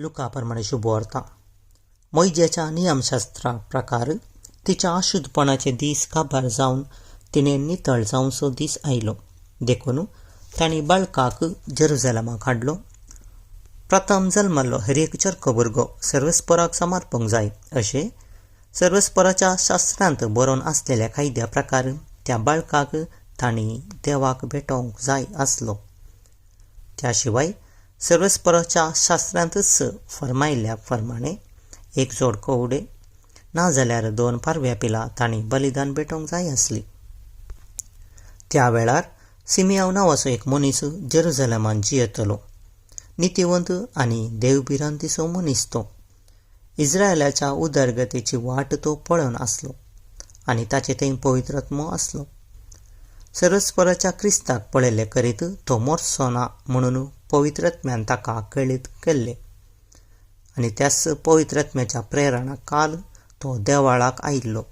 लुकाप्रमाणे शुभवार्ता. मोइजेच्या नियमशास्त्रा प्रकार तिच्या अशुद्धपणाचे दीस काबार जावन तिने नितळ जावचो दीस आयलो देखून तांणी बाळकाक जेरुसलेमाक हाडलो. प्रथम जल्मल्लो हर एक चरको भुरगो सर्वेस्पराक समर्पंक जाय अशें सर्वेस्पराच्या शास्त्रांत बरोवन आसलेल्या कायद्या प्रकार त्या बाळकाक तांणी देवाक भेटोवंक जाय आसलो. त्या शिवाय सर्वेस्पराच्या शास्त्रांतच फरमायल्ल्या प्रमाणे एक जोड कोवडे नाजाल्यार 2 पारव्या पिलां तांणी बलिदान भेटोवंक जाय आसली. त्या वेळार सिमियोन नांवाचो एक मनीस जेरुसलेमांत जियेतलो. नितीवंत आनी देवभिरांतीचो मनीस तो. इस्रायेलाच्या उदरगतेची वाट तो पळोवन आसलो आनी ताचे थंय पवित्र आत्मो आसलो. सर्वेस्पराच्या क्रिस्ताक पळयले करीत तो मोरचो ना म्हणून पवित्र आत्म्यान ताका कळीत केल्ले आनी त्याच पवित्र आत्म्याच्या प्रेरणा काल तो देवाळाक आयिल्लो.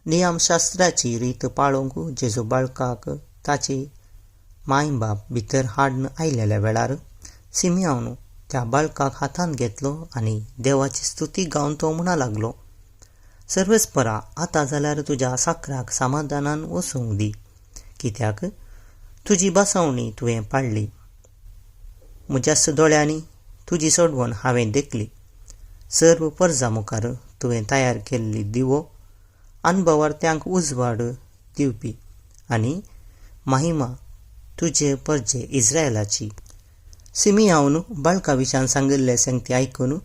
नियमशास्त्राची रीत पाळोवंक जेजू बाळकाक ताची माय बाप भितर हाडून आयिल्ल्या वेळार सिमियोन त्या बाळकाक हातांत घेतलो आनी देवाची स्तुती गावन तो म्हणा लागलो, सर्वेस्परा, आतां जाल्यार तुज्या साकराक समाधानान वसूंक दी, कित्याक तुजी बसवणी तुवें पाळ्ळी. म्हज्याच दोळ्यांनी तुजी सोडवण हांवें देखली. सर्व परजा मुखार तुवें तयार केल्ली दिवो अणभवार्थ्यांक उजवाड दिवपी आनी महिमा तुजे परजे इस्रायेलाची. सिमियोन बाळका विशयान सांगिल्ले सांगती आयकून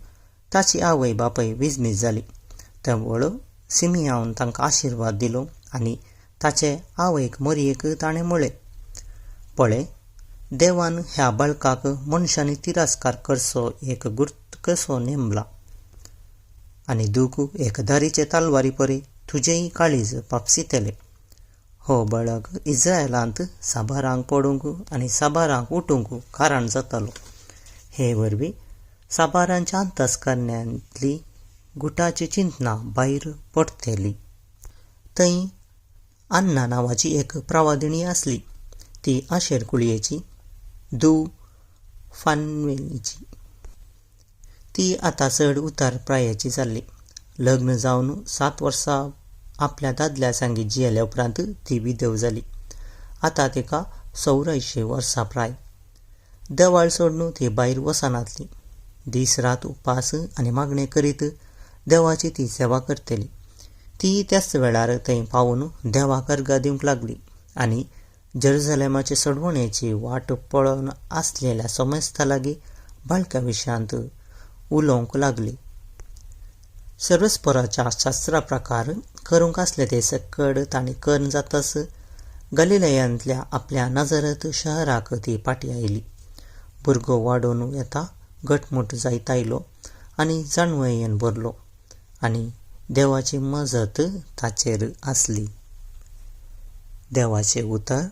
ताची आवय बापाय विजमीत जाली. तवळ सिमियोन तांकां आशिर्वाद दिलो आनी ताचे आवयक मरियेक ताणें म्हळें, पळय, देवान ह्या बाळकाक मनशांनी तिरस्कार करचो एक गुर्त कसो नेमला आनी दूख एक धारीचे तलवारी परी तुजेय काळीज पापसितले. हो बाळक इस्रायेलांत साबारांक पडूंक आनी साबारांक उठूंक कारण जातालो. हे वरवीं साबारांच्या अंतस्करणांतली गुटाची चिंतना भायर पडटली. थंय अन्ना नांवाची एक प्रवादिणी आसली. ती आशेर कुळयेची, धूव फानुएलीची. ती आतां चड उतार प्रायाची जाल्ली. लग्न जावन 7 वर्सां आपल्या दादल्या सांगी जियेल्या उपरांत ती विधव जाली. आतां तिका 84 वर्सां प्राय. देवाळ सोडून ती भायर वचनातली. दीस रात उपास आनी मागणें करीत देवाची ती सेवा करतली. ती त्याच वेळार थंय पावून देवाक अर्घां दिवंक लागली आनी जेरुसलेमाचे सोडवणेची वाट पळोवन आसलेल्या सोमेस्ता लागीं बाळक्या विशयांत उलोवंक लागली. सर्वेस्पराच्या शास्त्रा प्रकार करूंक आसले ते सकट तांणी कर्ण जाताच गलिलयांतल्या आपल्या नाजरत शहराक ती फाटीं आयली. भुरगो वाडून येता घटमूट जायत आयलो आनी जाणवयेन भरलो आनी देवाची मजत ताचेर आसली. देवाचे उतर.